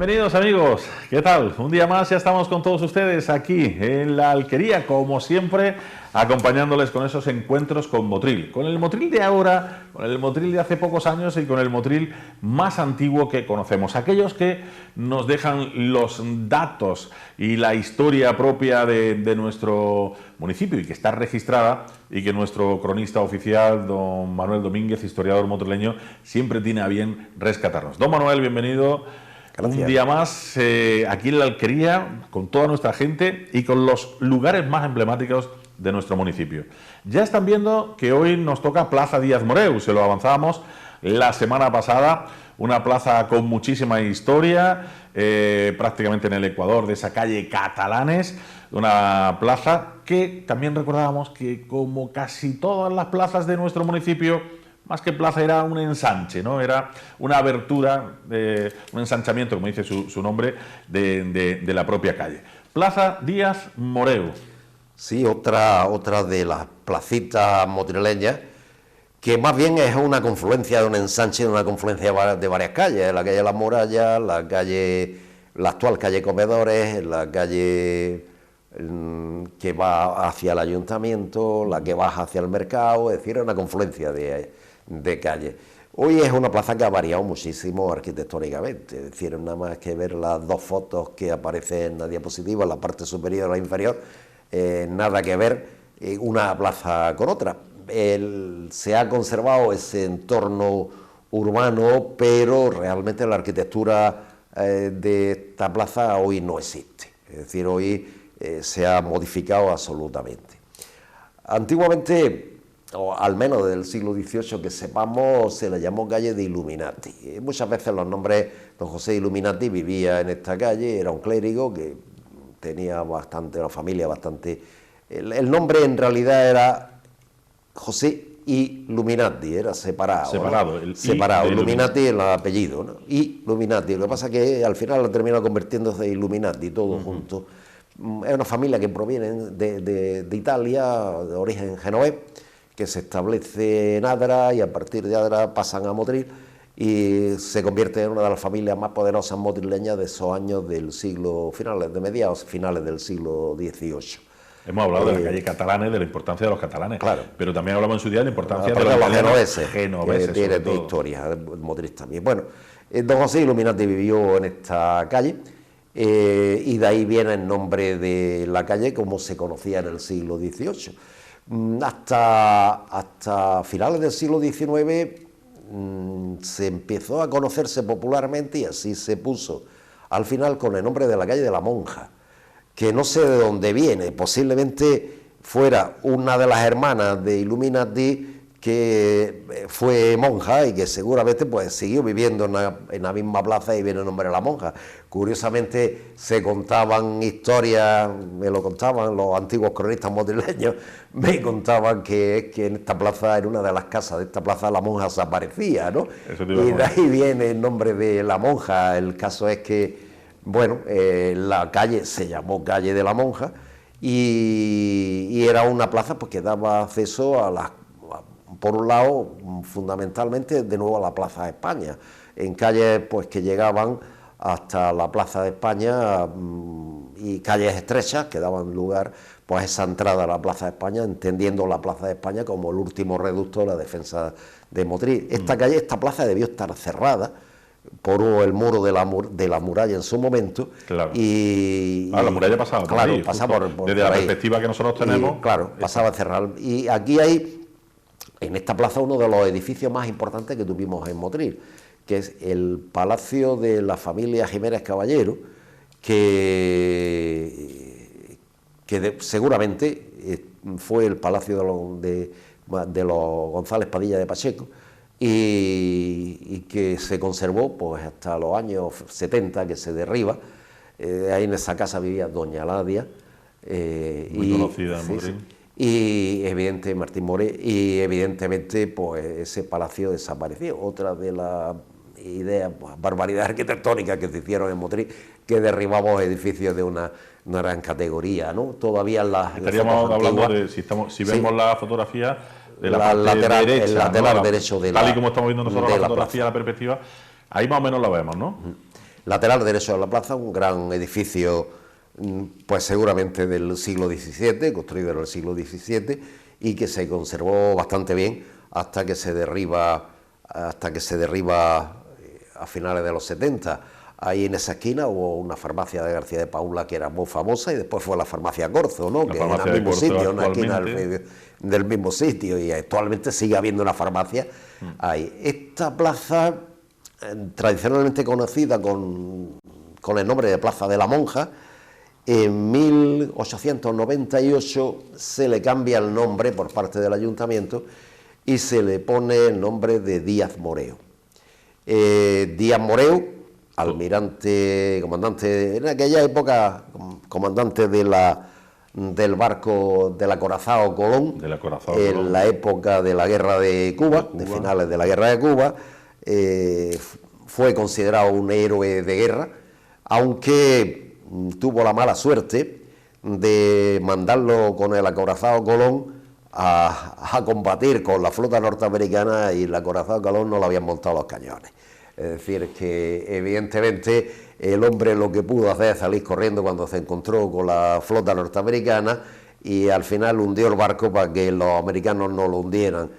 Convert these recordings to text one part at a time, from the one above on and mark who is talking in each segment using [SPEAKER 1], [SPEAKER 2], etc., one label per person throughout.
[SPEAKER 1] Bienvenidos amigos, ¿qué tal? Un día más ya estamos con todos ustedes aquí en la Alquería, como siempre, acompañándoles con esos encuentros con Motril. Con el Motril de ahora, con el Motril de hace pocos años y con el Motril más antiguo que conocemos. Aquellos que nos dejan los datos y la historia propia de nuestro municipio y que está registrada y que nuestro cronista oficial, don Manuel Domínguez, historiador motrileño, siempre tiene a bien rescatarnos. Don Manuel, bienvenido. Gracias. Un día más aquí en la Alquería, con toda nuestra gente y con los lugares más emblemáticos de nuestro municipio. Ya están viendo que hoy nos toca Plaza Díaz Moreu, se lo avanzábamos la semana pasada, una plaza con muchísima historia, prácticamente en el Ecuador, de esa calle Catalanes, una plaza que también recordábamos que, como casi todas las plazas de nuestro municipio, más que plaza era un ensanche, ¿no? Era una abertura, un ensanchamiento, como dice su nombre, de la propia calle. Plaza Díaz Moreu.
[SPEAKER 2] Sí, otra de las placitas motrileñas, que más bien es una confluencia de un ensanche, una confluencia de varias calles, la calle de las Murallas, la actual calle Comedores, la calle que va hacia el ayuntamiento, la que baja hacia el mercado, es decir, es una confluencia de calles. Hoy es una plaza que ha variado muchísimo arquitectónicamente, es decir, nada más que ver las dos fotos que aparecen en la diapositiva, la parte superior y la inferior, nada que ver una plaza con otra. Se ha conservado ese entorno urbano, pero realmente la arquitectura de esta plaza hoy no existe, es decir, hoy se ha modificado absolutamente. Antiguamente, o al menos del siglo XVIII que sepamos, se le llamó calle de Illuminati. Muchas veces los nombres, don José Illuminati vivía en esta calle, era un clérigo que tenía una familia bastante... El nombre en realidad era José Illuminati, era separado. Separado, Illuminati el apellido, ¿no? Illuminati, lo que pasa es que al final lo termina convirtiéndose en Illuminati, todo junto. Es una familia que proviene de Italia, de origen genovés, que se establece en Adra y a partir de Adra pasan a Motril y se convierte en una de las familias más poderosas motrileñas de esos años del siglo, finales del siglo XVIII.
[SPEAKER 1] Hemos hablado de la calle Catalanes, de la importancia de los catalanes,
[SPEAKER 2] claro,
[SPEAKER 1] pero también hablamos en su día de la importancia
[SPEAKER 2] de los genoveses,
[SPEAKER 1] que
[SPEAKER 2] tiene de historia, Motril también. Bueno, don José Illuminati vivió en esta calle y de ahí viene el nombre de la calle como se conocía en el siglo XVIII. Hasta finales del siglo XIX se empezó a conocerse popularmente y así se puso al final con el nombre de la calle de la Monja, que no sé de dónde viene, posiblemente fuera una de las hermanas de Illuminati que fue monja y que seguramente pues siguió viviendo en la misma plaza y viene el nombre de la Monja. Curiosamente se contaban historias, me lo contaban los antiguos cronistas motrileños, me contaban que en esta plaza, en una de las casas de esta plaza, la monja se aparecía, ¿no? Y de ahí viene el nombre de la Monja. El caso es que, bueno, la calle se llamó Calle de la Monja y era una plaza pues que daba acceso por un lado, fundamentalmente, de nuevo a la Plaza de España, en calles pues que llegaban hasta la Plaza de España y calles estrechas que daban lugar pues a esa entrada a la Plaza de España, entendiendo la Plaza de España como el último reducto de la defensa de Motril. Esta plaza debió estar cerrada por el muro de la muralla en su momento.
[SPEAKER 1] Claro. La muralla pasaba por ahí,
[SPEAKER 2] pasaba
[SPEAKER 1] desde la perspectiva que nosotros tenemos.
[SPEAKER 2] Pasaba cerrada. Y aquí hay, en esta plaza, uno de los edificios más importantes que tuvimos en Motril, que es el Palacio de la familia Jiménez Caballero, que seguramente fue el palacio de los González Padilla de Pacheco, y que se conservó pues hasta los años 70, que se derriba. Ahí en esa casa vivía doña Ladia.
[SPEAKER 1] Muy conocida en Motril.
[SPEAKER 2] Y evidentemente Martín Moré, y evidentemente pues ese palacio desapareció. Otra de las ideas, pues, barbaridades arquitectónicas que se hicieron en Motril, que derribamos edificios de una gran categoría, ¿no? Todavía
[SPEAKER 1] estaríamos hablando de, si vemos la fotografía de la parte
[SPEAKER 2] lateral,
[SPEAKER 1] derecha,
[SPEAKER 2] el lateral derecho de
[SPEAKER 1] tal y como estamos viendo nosotros la fotografía, la perspectiva, ahí más o menos la vemos, ¿no?
[SPEAKER 2] lateral derecho de la plaza, un gran edificio, pues seguramente del siglo XVII, construido en el siglo XVII, y que se conservó bastante bien hasta que se derriba a finales de los 70. Ahí en esa esquina hubo una farmacia de García de Paula que era muy famosa, y después fue la farmacia Corzo, ¿no? Que es en el mismo sitio, una esquina del mismo sitio, y actualmente sigue habiendo una farmacia ahí. Esta plaza, tradicionalmente conocida con el nombre de Plaza de la Monja, en 1898 se le cambia el nombre por parte del ayuntamiento y se le pone el nombre de Díaz Moreu. Díaz Moreu, almirante, comandante, en aquella época, comandante del barco del acorazado Colón, en la época de la Guerra de Cuba, de finales de la Guerra de Cuba, fue considerado un héroe de guerra, aunque tuvo la mala suerte de mandarlo con el acorazado Colón a combatir con la flota norteamericana, y el acorazado Colón no le habían montado los cañones. Es decir, que evidentemente el hombre lo que pudo hacer es salir corriendo cuando se encontró con la flota norteamericana, y al final hundió el barco para que los americanos no lo hundieran,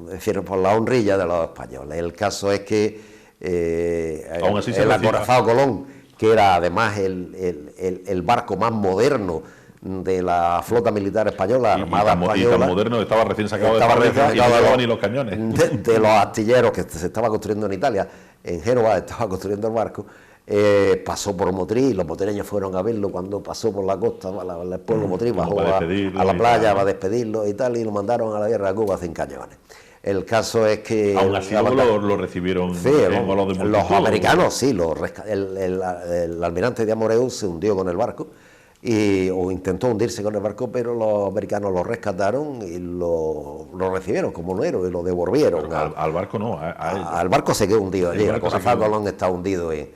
[SPEAKER 2] es decir, por la honrilla de los españoles. El caso es que el acorazado Colón, que era además el barco más moderno de la flota militar española, armada española,
[SPEAKER 1] y tan moderno, estaba recién sacado de fábrica y no llevaba ni los cañones.
[SPEAKER 2] De los astilleros que se estaba construyendo en Italia, en Génova estaba construyendo el barco, pasó por Motril, los motrileños fueron a verlo cuando pasó por la costa, el pueblo Motril bajó a la playa para despedirlo y tal, y lo mandaron a la guerra de Cuba sin cañones. El caso es que...
[SPEAKER 1] Aún así lo recibieron,
[SPEAKER 2] sí, los americanos, sí, el almirante Díaz Moreu se hundió con el barco, o intentó hundirse con el barco, pero los americanos lo rescataron y lo recibieron como un héroe y lo devolvieron.
[SPEAKER 1] Al barco no,
[SPEAKER 2] al barco se quedó hundido allí. El acorazado Colón está hundido en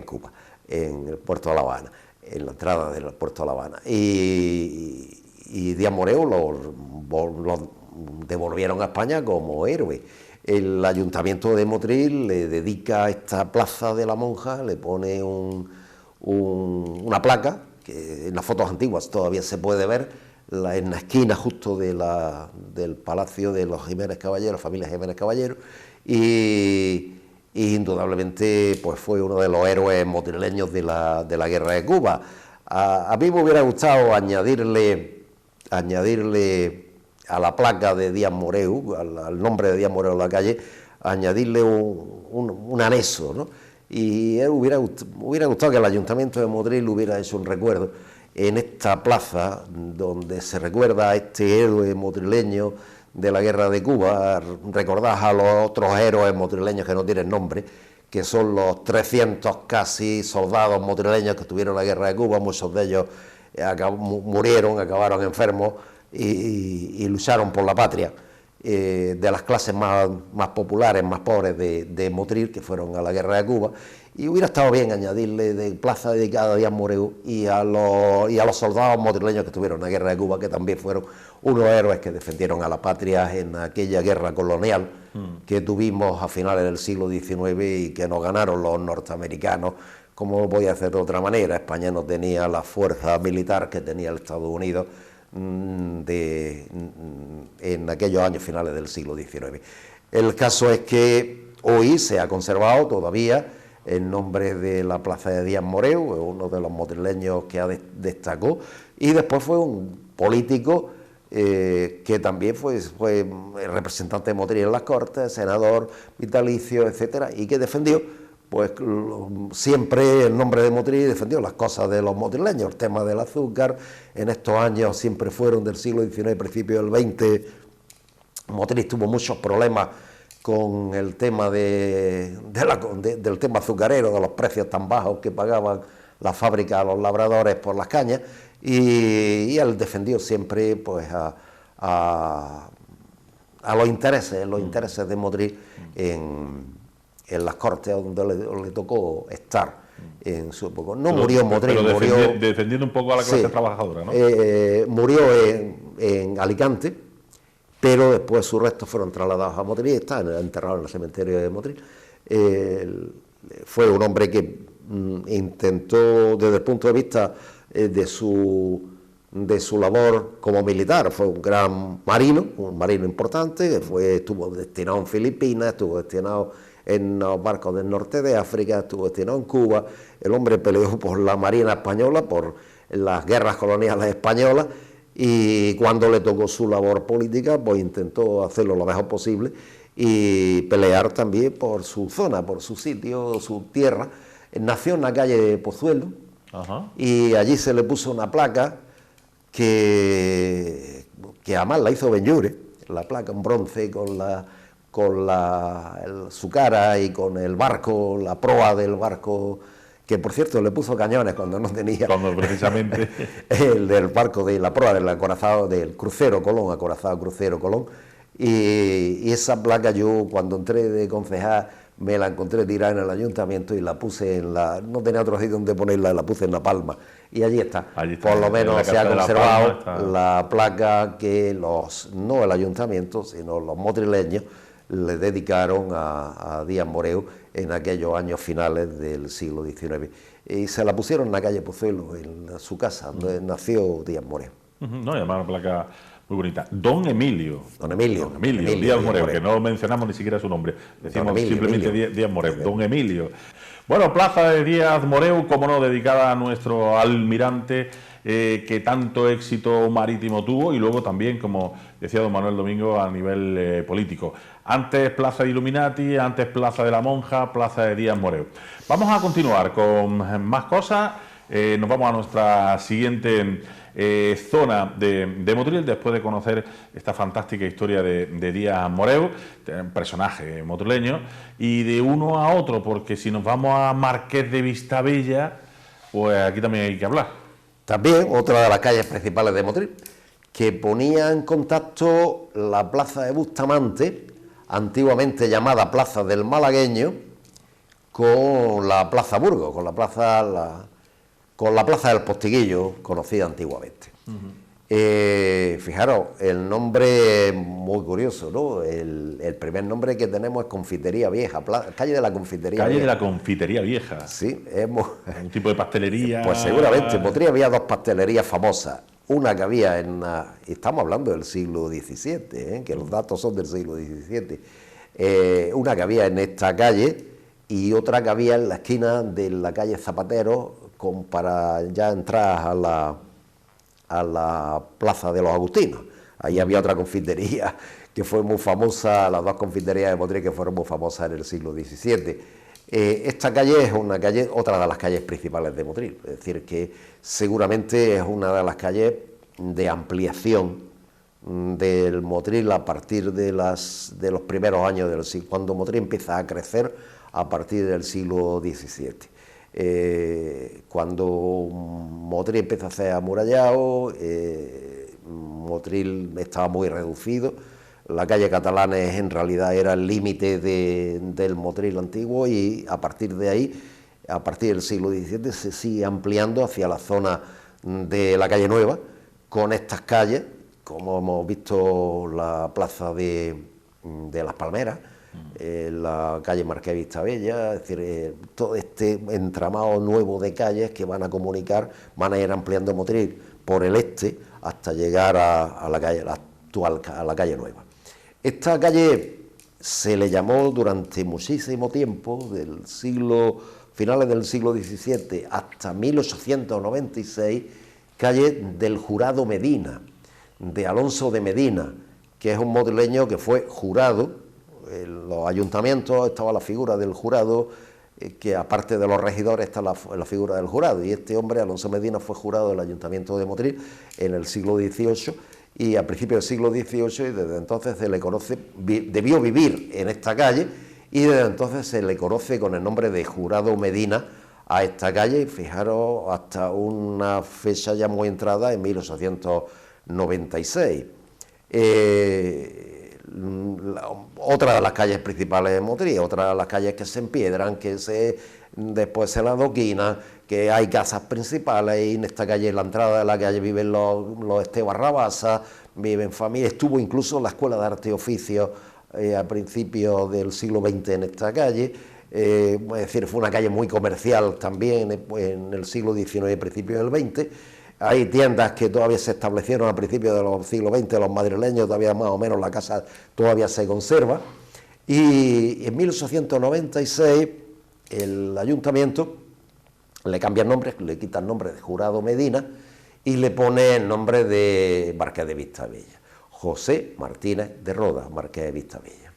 [SPEAKER 2] Cuba, en el puerto de La Habana, en la entrada del puerto de La Habana. Y Díaz Moreu lo devolvieron a España como héroe. El ayuntamiento de Motril le dedica esta Plaza de la Monja, le pone una placa, que en las fotos antiguas todavía se puede ver, en la esquina justo del Palacio de los Jiménez Caballero, familia Jiménez Caballero, y indudablemente pues fue uno de los héroes motrileños de la Guerra de Cuba. A mí me hubiera gustado añadirle a la placa de Díaz Moreu, al nombre de Díaz Moreu en la calle, añadirle un anexo, ¿no? Y hubiera gustado que el Ayuntamiento de Motril hubiera hecho un recuerdo en esta plaza donde se recuerda a este héroe motrileño de la Guerra de Cuba, recordad a los otros héroes motrileños que no tienen nombre, que son los 300 casi soldados motrileños que estuvieron en la Guerra de Cuba. Muchos de ellos murieron, acabaron enfermos y lucharon por la patria, de las clases más populares, más pobres de Motril, que fueron a la Guerra de Cuba. Y hubiera estado bien añadirle de plaza dedicada a Díaz Moreu y a los soldados motrileños que estuvieron en la Guerra de Cuba, que también fueron unos héroes que defendieron a la patria en aquella guerra colonial que tuvimos a finales del siglo XIX y que nos ganaron los norteamericanos. ¿Cómo voy a hacer de otra manera? España no tenía la fuerza militar que tenía el Estados Unidos en aquellos años finales del siglo XIX. El caso es que hoy se ha conservado todavía el nombre de la plaza de Díaz Moreu, uno de los motrileños que destacó, y después fue un político que también fue representante de Motril en las Cortes, senador vitalicio, etcétera, y que defendió pues siempre el nombre de Motril, defendió las cosas de los motrileños, el tema del azúcar. En estos años siempre fueron del siglo XIX, principio del XX, Motril tuvo muchos problemas con el tema del tema azucarero, de los precios tan bajos que pagaban las fábricas a los labradores por las cañas, y él defendió siempre pues a los intereses de Motril en las Cortes donde le tocó estar en su época. Murió Motril, murió
[SPEAKER 1] defendiendo un poco a la clase trabajadora, ¿no?
[SPEAKER 2] Murió en Alicante, pero después sus restos fueron trasladados a Motril y está enterrado en el cementerio de Motril. Fue un hombre que intentó, desde el punto de vista de su labor como militar, fue un gran marino, un marino importante, que estuvo destinado en Filipinas, estuvo destinado en los barcos del norte de África, estuvo destinado en Cuba. El hombre peleó por la Marina Española, por las guerras coloniales españolas, y cuando le tocó su labor política, pues intentó hacerlo lo mejor posible y pelear también por su zona, por su sitio, su tierra. Nació en la calle de Pozuelo. Ajá. Y allí se le puso una placa que además la hizo Benlliure, la placa en bronce con su cara y con el barco, la proa del barco, que por cierto le puso cañones cuando no tenía.
[SPEAKER 1] Cuando precisamente.
[SPEAKER 2] El del barco de la proa del acorazado del crucero Colón, acorazado crucero Colón. Y esa placa yo cuando entré de concejal me la encontré tirada en el ayuntamiento y la puse no tenía otro sitio donde ponerla, la puse en La Palma. Y allí está. Por lo menos se ha conservado la placa que no el ayuntamiento, sino los motrileños le dedicaron a Díaz Moreu en aquellos años finales del siglo XIX. Y se la pusieron en la calle Pozuelo, en su casa, donde nació Díaz Moreu.
[SPEAKER 1] No, y además una placa muy bonita. Don Emilio Díaz Moreu, que no mencionamos ni siquiera su nombre, decimos simplemente Díaz Moreu, Don Emilio. Bueno, plaza de Díaz Moreu, como no, dedicada a nuestro almirante, que tanto éxito marítimo tuvo, y luego también, como decía don Manuel Domingo, a nivel político. Antes Plaza de Illuminati, antes Plaza de la Monja, Plaza de Díaz Moreu. Vamos a continuar con más cosas. Nos vamos a nuestra siguiente zona de Motril, después de conocer esta fantástica historia de Díaz Moreu, un personaje motrileño, y de uno a otro, porque si nos vamos a Marqués de Vistabella, pues aquí también hay que hablar.
[SPEAKER 2] También otra de las calles principales de Motril, que ponía en contacto la plaza de Bustamante, antiguamente llamada Plaza del Malagueño, con la Plaza Burgos, con la Plaza del Postiguillo, conocida antiguamente. Fijaros, el nombre es muy curioso, ¿no? El primer nombre que tenemos es Confitería Vieja, calle de la Confitería
[SPEAKER 1] Vieja.
[SPEAKER 2] Calle
[SPEAKER 1] de la Confitería Vieja.
[SPEAKER 2] Sí,
[SPEAKER 1] un tipo de pastelería.
[SPEAKER 2] Pues seguramente, en Motril había dos pastelerías famosas. Una que había estamos hablando del siglo XVII, que los datos son del siglo XVII. Una que había en esta calle y otra que había en la esquina de la calle Zapatero, para ya entrar a la Plaza de los Agustinos. Ahí había otra confitería que fue muy famosa, las dos confiterías de Motril que fueron muy famosas en el siglo XVII. Esta calle es otra de las calles principales de Motril, es decir, que seguramente es una de las calles de ampliación del Motril a partir de los primeros años del siglo, cuando Motril empieza a crecer a partir del siglo XVII. Cuando Motril empieza a ser amurallado, Motril estaba muy reducido. La calle Catalanes en realidad era el límite del Motril antiguo y a partir de ahí, a partir del siglo XVII, se sigue ampliando hacia la zona de la calle Nueva, con estas calles, como hemos visto la plaza de las Palmeras, la calle Marqués de Vistabella, es decir, todo este entramado nuevo de calles que van a comunicar, van a ir ampliando Motril por el este hasta llegar a la calle actual, a la calle Nueva. Esta calle se le llamó durante muchísimo tiempo, finales del siglo XVII hasta 1896, calle del Jurado Medina, de Alonso de Medina, que es un motrileño que fue jurado. En los ayuntamientos estaba la figura del jurado, que aparte de los regidores está la figura del jurado, y este hombre, Alonso Medina, fue jurado del Ayuntamiento de Motril en el siglo XVIII y a principios del siglo XVIII, y desde entonces se le conoce, debió vivir en esta calle, y desde entonces se le conoce con el nombre de Jurado Medina a esta calle, y fijaros, hasta una fecha ya muy entrada, en 1896. Otra de las calles principales de Motril, otra de las calles que se empiedran, después se la adoquinan, que hay casas principales, y en esta calle, en la entrada de la calle, viven los Esteban Rabasa, viven familias. Estuvo incluso la Escuela de Arte y Oficio a principios del siglo XX en esta calle. es decir, fue una calle muy comercial también pues, en el siglo XIX y principios del XX. Hay tiendas que todavía se establecieron a principios del siglo XX, los madrileños, todavía más o menos la casa todavía se conserva. Y en 1896 el ayuntamiento le cambia el nombre, le quita el nombre de Jurado Medina y le pone el nombre de Marqués de Vistabella, José Martínez de Roda, Marqués de Vistabella.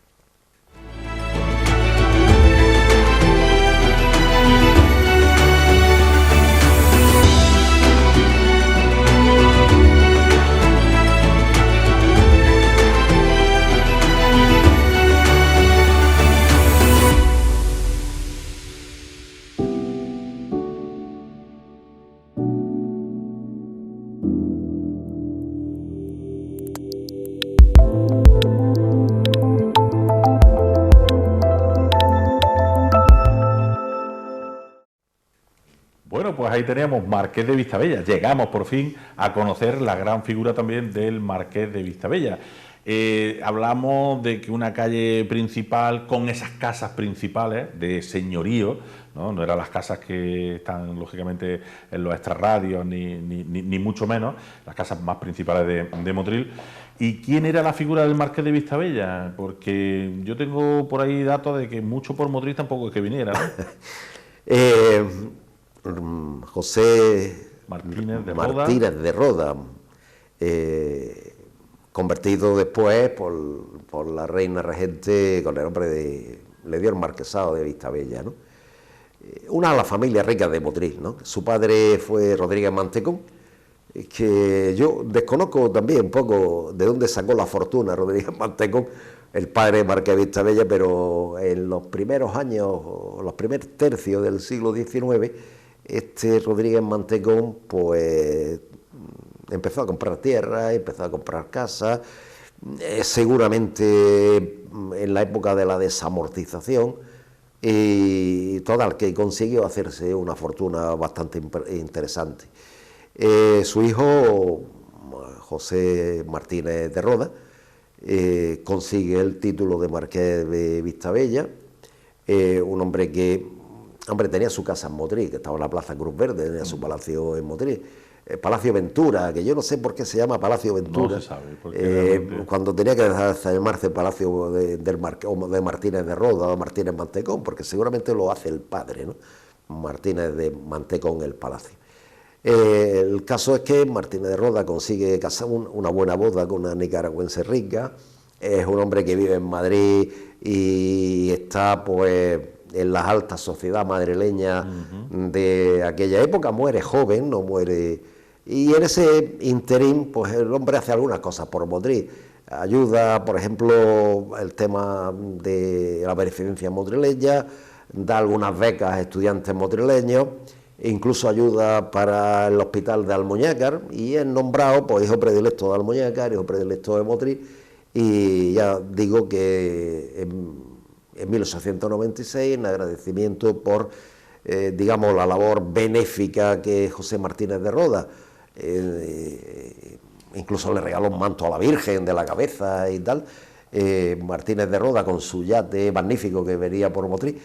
[SPEAKER 1] Bueno, pues ahí teníamos Marqués de Vistabella. Llegamos por fin a conocer la gran figura también del Marqués de Vistabella. Hablamos de que una calle principal con esas casas principales de señorío, no eran las casas que están lógicamente en los extrarradios ni mucho menos, las casas más principales de Motril. ¿Y quién era la figura del Marqués de Vistabella? Porque yo tengo por ahí datos de que mucho por Motril tampoco es que viniera, ¿no?
[SPEAKER 2] José
[SPEAKER 1] Martínez
[SPEAKER 2] de Roda, convertido después por la reina regente con el nombre le dio el marquesado de Vistabella, ¿no? Una de las familias ricas de Motril, ¿no? Su padre fue Rodríguez Mantecón, que yo desconozco también un poco de dónde sacó la fortuna Rodríguez Mantecón, el padre de Marqués de Vistabella, pero en los primeros años, los primeros tercios del siglo XIX, Rodríguez Mantecón pues empezó a comprar tierra, empezó a comprar casas, seguramente en la época de la desamortización, y total, que consiguió hacerse una fortuna bastante interesante. Su hijo, José Martínez de Roda, consigue el título de Marqués de Vistabella, un hombre que tenía su casa en Motril, que estaba en la Plaza Cruz Verde, tenía su palacio en Motril. Palacio Ventura, que yo no sé por qué se llama Palacio Ventura.
[SPEAKER 1] No se sabe, porque
[SPEAKER 2] cuando tenía que llamarse Palacio de Martínez de Roda o Martínez Mantecón, porque seguramente lo hace el padre, ¿no? Martínez de Mantecón, el palacio. El caso es que Martínez de Roda consigue casar una buena boda con una nicaragüense rica, es un hombre que vive en Madrid y está pues en la alta sociedad madrileña de aquella época, muere joven, no muere, y en ese interín pues el hombre hace algunas cosas por Motril, ayuda, por ejemplo, el tema de la beneficencia motrileña, da algunas becas a estudiantes motrileños, incluso ayuda para el hospital de Almuñécar, y es nombrado pues hijo predilecto de Almuñécar, hijo predilecto de Motril, y ya digo que en 1896, en agradecimiento por, digamos, la labor benéfica que José Martínez de Roda, incluso le regaló un manto a la Virgen de la cabeza y tal, Martínez de Roda con su yate magnífico que venía por Motril,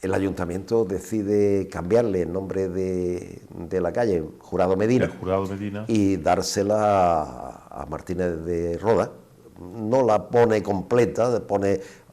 [SPEAKER 2] el ayuntamiento decide cambiarle el nombre de la calle, Jurado Medina, y dársela a Martínez de Roda. No la pone completa,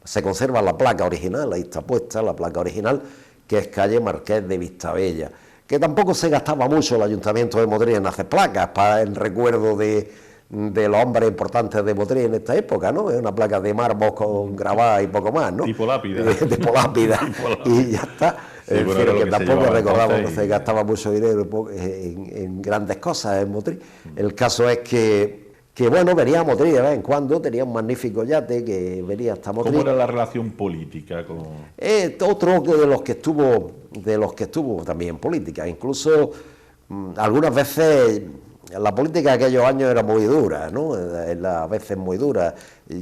[SPEAKER 2] se conserva la placa original, ahí está puesta la placa original, que es calle Marqués de Vistabella, que tampoco se gastaba mucho el ayuntamiento de Motril en hacer placas en recuerdo de los hombres importantes de Motril en esta época, ¿no? Es una placa de mármol con grabada y poco más, ¿no?
[SPEAKER 1] Tipo lápida.
[SPEAKER 2] Tipo lápida. Y ya está.
[SPEAKER 1] Sí, bueno,
[SPEAKER 2] que tampoco recordamos que se
[SPEAKER 1] y...
[SPEAKER 2] gastaba mucho dinero en grandes cosas en Motril. El caso es que bueno, venía a Motril de vez en cuando, tenía un magnífico yate que venía hasta Motril.
[SPEAKER 1] ¿Cómo era la relación política con...?
[SPEAKER 2] Otro de los que estuvo también en política, incluso algunas veces la política de aquellos años era muy dura, ¿no? A veces muy dura.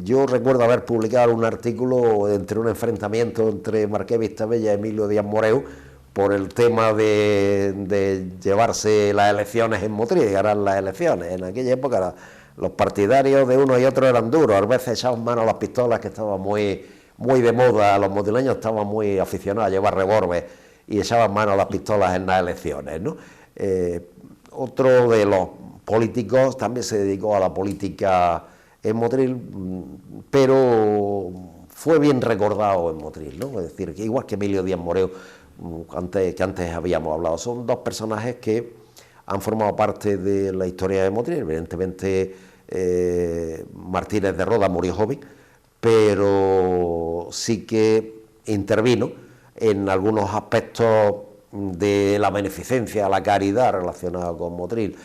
[SPEAKER 2] Yo recuerdo haber publicado un artículo entre un enfrentamiento entre Marqués de Vistabella y Emilio Díaz Moreu por el tema de llevarse las elecciones en Motril, ganar las elecciones. En aquella época los partidarios de uno y otro eran duros, a veces echaban mano a las pistolas, que estaba muy muy de moda, los motrileños estaban muy aficionados a llevar revólver y echaban mano a las pistolas en las elecciones, ¿no? Otro de los políticos también se dedicó a la política en Motril, pero fue bien recordado en Motril, ¿no? Es decir, que igual que Emilio Díaz Moreu, que antes habíamos hablado, son dos personajes que han formado parte de la historia de Motril. Evidentemente Martínez de Roda murió joven, pero sí que intervino en algunos aspectos de la beneficencia, la caridad relacionada con Motril.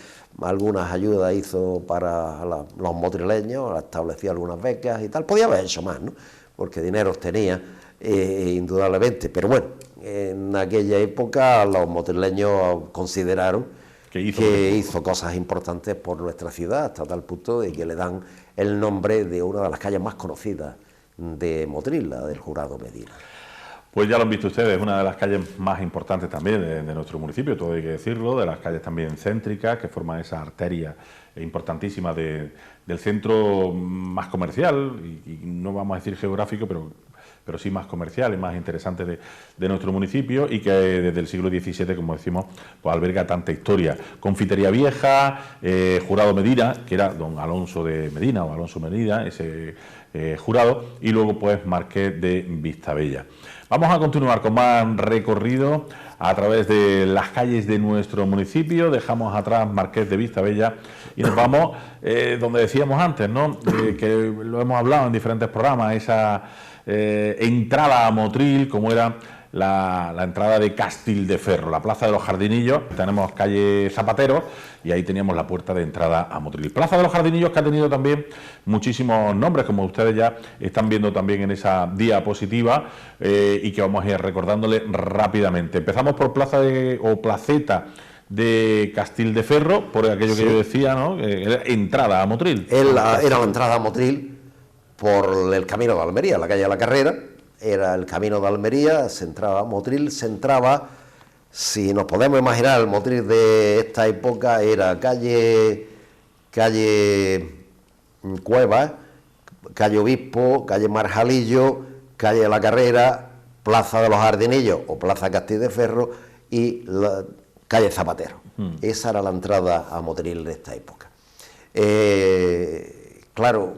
[SPEAKER 2] Algunas ayudas hizo para los motrileños, estableció algunas becas y tal. Podía haber hecho más, ¿no? Porque dinero tenía, indudablemente. Pero bueno, en aquella época los motrileños consideraron que hizo cosas importantes por nuestra ciudad, hasta tal punto de que le dan el nombre de una de las calles más conocidas de Motril, la del Jurado Medina.
[SPEAKER 1] Pues ya lo han visto ustedes, una de las calles más importantes también de nuestro municipio, todo hay que decirlo, de las calles también céntricas que forman esa arteria importantísima del centro más comercial, y no vamos a decir geográfico, pero sí más comercial y más interesante de nuestro municipio, y que desde el siglo XVII, como decimos, pues alberga tanta historia. Confitería Vieja, Jurado Medina, que era don Alonso de Medina o Alonso Medina, ese jurado, y luego pues Marqués de Vistabella. Vamos a continuar con más recorrido a través de las calles de nuestro municipio. Dejamos atrás Marqués de Vistabella y nos vamos donde decíamos antes, ¿no? Que lo hemos hablado en diferentes programas, esa entrada a Motril, como era la entrada de Castildeferro, la Plaza de los Jardinillos. Tenemos calle Zapatero y ahí teníamos la puerta de entrada a Motril. Plaza de los Jardinillos, que ha tenido también muchísimos nombres, como ustedes ya están viendo también en esa diapositiva, y que vamos a ir recordándole rápidamente. Empezamos por Placeta de Castildeferro, por aquello que yo decía, ¿no? Era entrada a Motril.
[SPEAKER 2] Era la entrada a Motril por el camino de Almería, la calle de la Carrera. Era el camino de Almería, se entraba a Motril, se entraba, si nos podemos imaginar el Motril de esta época, era calle Cuevas, calle Obispo, calle Marjalillo, calle de la Carrera, Plaza de los Jardinillos o Plaza Castildeferro y la calle Zapatero. Esa era la entrada a Motril de esta época. Claro,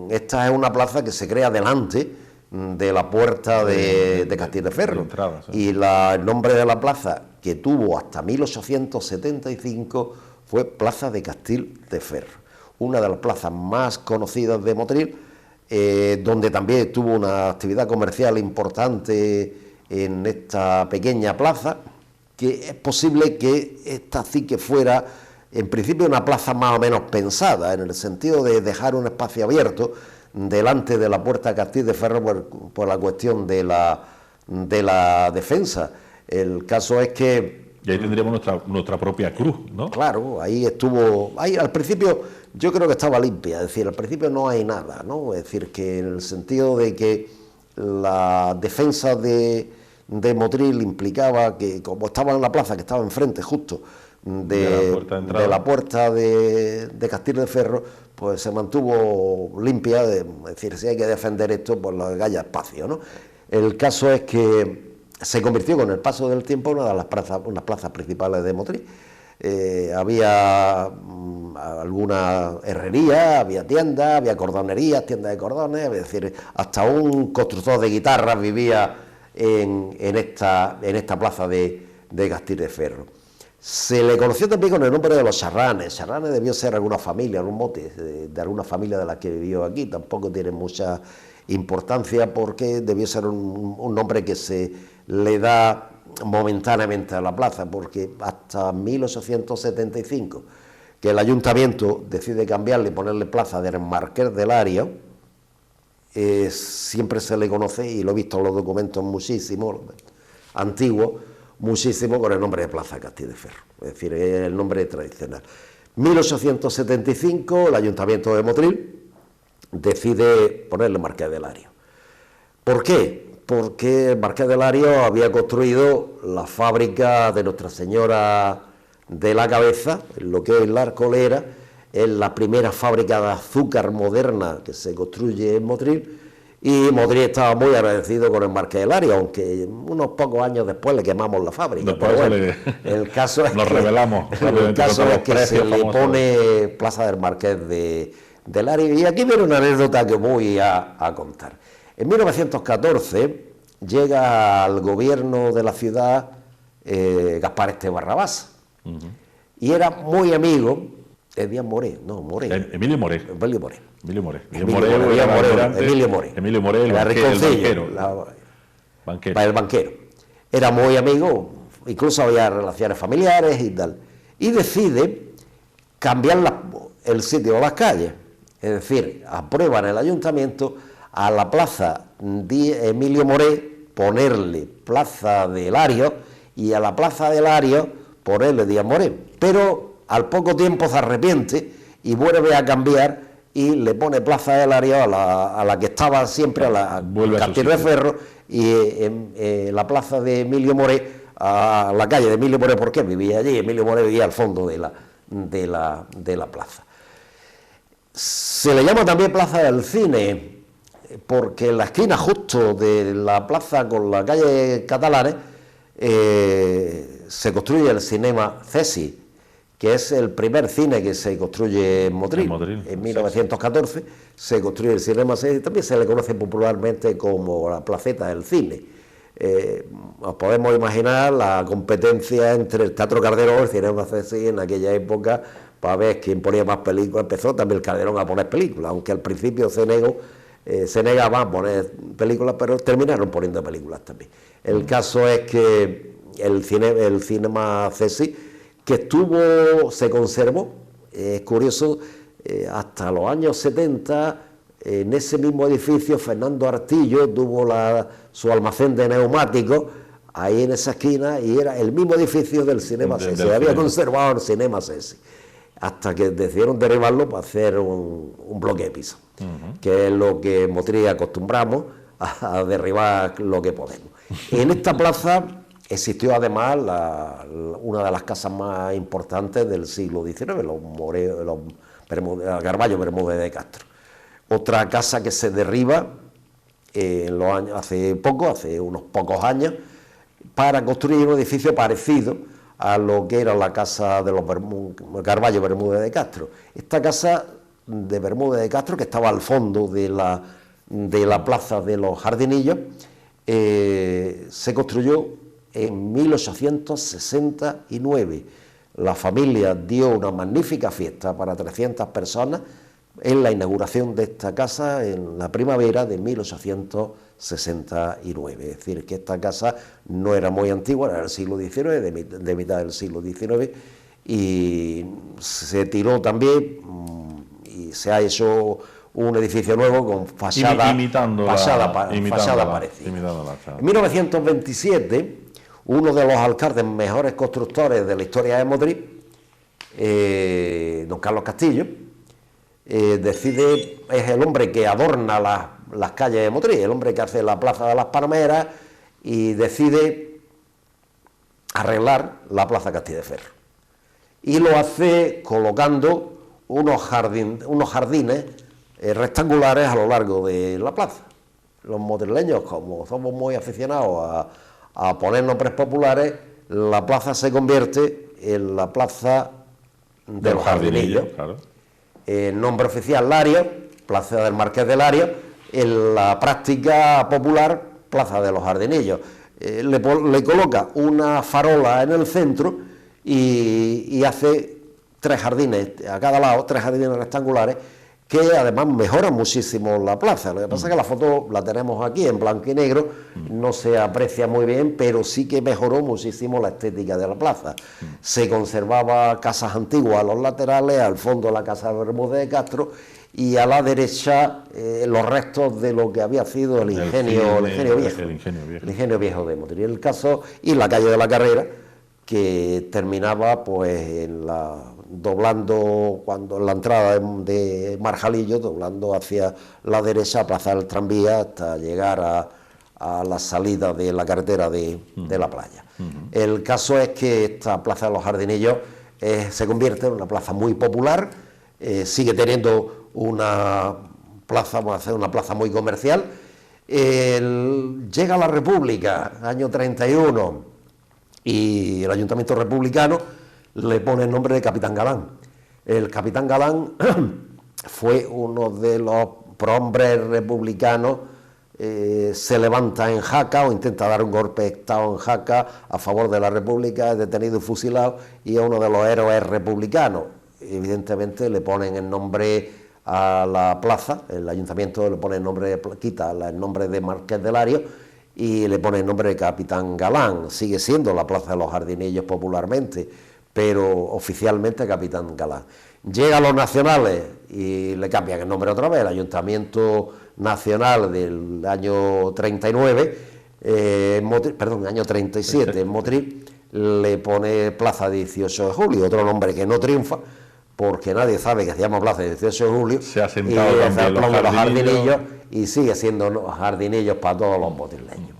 [SPEAKER 2] esta es una plaza que se crea delante de la puerta de Castildeferro, y el nombre de la plaza, que tuvo hasta 1875, fue Plaza de Castildeferro, una de las plazas más conocidas de Motril, donde también tuvo una actividad comercial importante en esta pequeña plaza, que es posible que esta sí que fuera en principio una plaza más o menos pensada, en el sentido de dejar un espacio abierto delante de la puerta de Castildeferro por la cuestión de la defensa. El caso es que...
[SPEAKER 1] Y ahí tendríamos nuestra propia cruz, ¿no?
[SPEAKER 2] Claro, ahí estuvo... Ahí al principio yo creo que estaba limpia, es decir, al principio no hay nada, ¿no? Es decir, que en el sentido de que la defensa de Motril implicaba que, como estaba en la plaza, que estaba enfrente justo de la puerta de Castildeferro, pues se mantuvo limpia, es decir, si hay que defender esto, pues lo que haya espacio, ¿no? El caso es que se convirtió con el paso del tiempo en una de las plazas principales de Motril. Había alguna herrería, había tiendas, había cordonerías, tiendas de cordones, es decir, hasta un constructor de guitarras vivía en esta plaza de Castildeferro. Se le conoció también con el nombre de los Charranes. Charranes debió ser alguna familia, algún mote de alguna familia de la que vivió aquí. Tampoco tiene mucha importancia porque debió ser un nombre que se le da momentáneamente a la plaza, porque hasta 1875, que el ayuntamiento decide cambiarle y ponerle plaza del Marqués de Lario, siempre se le conoce, y lo he visto en los documentos muchísimos, antiguos, muchísimo con el nombre de Plaza Castildeferro, es decir, es el nombre tradicional. 1875, el Ayuntamiento de Motril decide ponerle Marqués de Lario. ¿Por qué? Porque el Marqués de Lario había construido la fábrica de Nuestra Señora de la Cabeza, en lo que es la Arcolera, es la primera fábrica de azúcar moderna que se construye en Motril, Y Motril estaba muy agradecido con el Marqués de Lario, aunque unos pocos años después le quemamos la fábrica.
[SPEAKER 1] Después
[SPEAKER 2] pero bueno, el caso es
[SPEAKER 1] nos
[SPEAKER 2] que,
[SPEAKER 1] revelamos.
[SPEAKER 2] el caso es que se le pone Plaza del Marqués de Lario. Y aquí viene una anécdota que voy a contar. En 1914 llega al gobierno de la ciudad Gaspar Esteban Rabasa. Y era muy amigo de Díaz Moré,
[SPEAKER 1] Emilio Moré.
[SPEAKER 2] Emilio Moré,
[SPEAKER 1] el banquero.
[SPEAKER 2] El banquero. Era muy amigo, incluso había relaciones familiares y tal. Y decide cambiar el sitio de las calles. Es decir, aprueba en el ayuntamiento a la plaza de Emilio Moré ponerle Plaza de Lario y a la Plaza de Lario ponerle Díaz Moré. Pero al poco tiempo se arrepiente y vuelve a cambiar y le pone Plaza de Lario a la que estaba siempre, a la Castillo de Ferro, y la Plaza de Emilio Moré a la calle de Emilio Moré, porque vivía allí. Emilio Moré vivía al fondo de la plaza. Se le llama también Plaza del Cine, porque en la esquina justo de la plaza con la calle Catalanes se construye el Cinema Cesi, que es el primer cine que se construye en Motril. En 1914 se construye el Cinema Cesi, también se le conoce popularmente como la Placeta del Cine. Os podemos imaginar la competencia entre el Teatro Calderón y el Cinema Cesi en aquella época para ver quién ponía más películas. Empezó también el Calderón a poner películas, aunque al principio se negaba a poner películas, pero terminaron poniendo películas también. El caso es que el Cinema Cesi, que se conservó, es curioso, hasta los años 70, en ese mismo edificio Fernando Artillo tuvo su almacén de neumáticos, ahí en esa esquina, y era el mismo edificio del Cinema Cesi, se había conservado el Cinema Cesi, hasta que decidieron derribarlo para hacer un bloque de piso, que es lo que en Motril acostumbramos a derribar lo que podemos. En esta plaza existió además una de las casas más importantes del siglo XIX, los Garballo Bermúdez de Castro. Otra casa que se derriba hace unos pocos años, para construir un edificio parecido a lo que era la casa de los Garballo Bermúdez de Castro. Esta casa de Bermúdez de Castro, que estaba al fondo de la plaza de los Jardinillos, se construyó en 1869. La familia dio una magnífica fiesta para 300 personas en la inauguración de esta casa en la primavera de 1869. Es decir, que esta casa no era muy antigua, era del siglo XIX, de mitad del siglo XIX, y se tiró también y se ha hecho un edificio nuevo con fachada parecida. En 1927, uno de los alcaldes mejores constructores de la historia de Motril, don Carlos Castillo, es el hombre que adorna las calles de Motril, el hombre que hace la Plaza de las Palmeras, y decide arreglar la Plaza Castillo de Ferro. Y lo hace colocando unos jardines rectangulares a lo largo de la plaza. Los motrileños, como somos muy aficionados a poner nombres populares, la plaza se convierte en la Plaza de los Jardinillos. Claro. El nombre oficial Lario, Plaza del Marqués de Lario, en la práctica popular, Plaza de los Jardinillos. Le coloca una farola en el centro y hace 3 jardines a cada lado, 3 jardines rectangulares, que además mejoran muchísimo la plaza. Lo que pasa es que la foto la tenemos aquí en blanco y negro, no se aprecia muy bien, pero sí que mejoró muchísimo la estética de la plaza. Se conservaba casas antiguas a los laterales, al fondo la casa de Bermúdez de Castro, y a la derecha los restos de lo que había sido el ingenio viejo de Motril. El caso, y la calle de la Carrera, que terminaba pues doblando cuando en la entrada de Marjalillo, doblando hacia la derecha, Plaza del Tranvía, hasta llegar a la salida de la carretera de la playa. El caso es que esta Plaza de los Jardinillos se convierte en una plaza muy popular, sigue teniendo una plaza muy comercial, Llega la República, año 31, y el Ayuntamiento republicano le pone el nombre de Capitán Galán. El Capitán Galán fue uno de los prohombres republicanos. Se levanta en Jaca o intenta dar un golpe de Estado en Jaca a favor de la República, es detenido y fusilado, y es uno de los héroes republicanos. Evidentemente le ponen el nombre a la plaza, el ayuntamiento le pone el nombre, quita el nombre de Marqués de Lario y le pone el nombre de Capitán Galán. Sigue siendo la Plaza de los Jardinillos popularmente, pero oficialmente Capitán Galán. Llega a los nacionales y le cambian el nombre otra vez, el Ayuntamiento Nacional del año 39, año 37, en Motril, le pone Plaza 18 de Julio, otro nombre que no triunfa, porque nadie sabe que se llama Plaza 18 de Julio,
[SPEAKER 1] se ha sentado también
[SPEAKER 2] los jardinillos, y sigue siendo los jardinillos para todos los motrileños.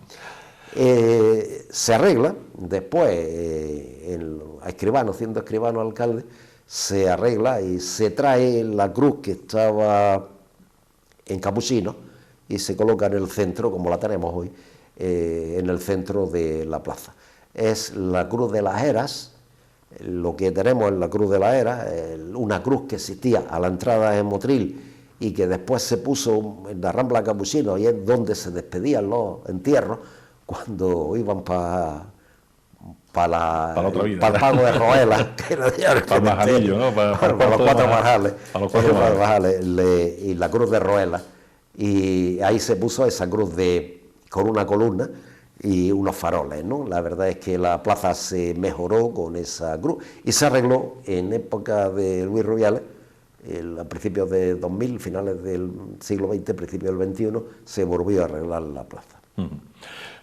[SPEAKER 2] Se arregla, después, siendo escribano alcalde, se arregla y se trae la cruz que estaba en Capuchino y se coloca en el centro, como la tenemos hoy, en el centro de la plaza. Es la Cruz de las Heras. Lo que tenemos en la Cruz de las Heras, una cruz que existía a la entrada en Motril y que después se puso en la Rambla Capuchino, y es donde se despedían los entierros cuando iban para el pago de Roela, que era
[SPEAKER 1] para el Majanillo, ¿no?
[SPEAKER 2] Para los cuatro Majales, y la cruz de Roela, y ahí se puso esa cruz con una columna y unos faroles, ¿no? La verdad es que la plaza se mejoró con esa cruz y se arregló en época de Luis Rubiales, a principios de 2000, finales del siglo XX, principios del XXI, se volvió a arreglar la plaza.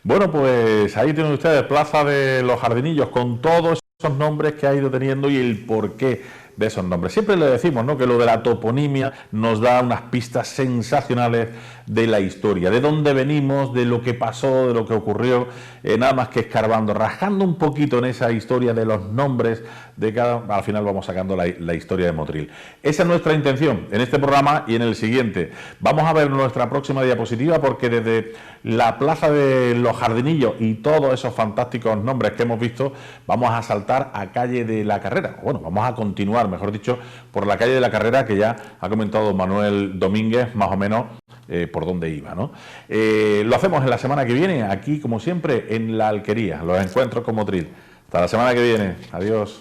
[SPEAKER 1] Bueno, pues ahí tienen ustedes Plaza de los Jardinillos, con todos esos nombres que ha ido teniendo y el porqué de esos nombres. Siempre le decimos, ¿no?, que lo de la toponimia nos da unas pistas sensacionales de la historia, de dónde venimos, de lo que pasó, de lo que ocurrió, nada más que escarbando, rascando un poquito en esa historia de los nombres de cada... Al final vamos sacando la historia de Motril. Esa es nuestra intención en este programa y en el siguiente. Vamos a ver nuestra próxima diapositiva, porque desde la Plaza de los Jardinillos y todos esos fantásticos nombres que hemos visto, vamos a saltar a Calle de la Carrera. Bueno, vamos a continuar, mejor dicho, por la Calle de la Carrera, que ya ha comentado Manuel Domínguez más o menos por dónde iba, ¿no? Lo hacemos en la semana que viene, aquí como siempre en La Alquería, los encuentros con Motril. Hasta la semana que viene. Adiós.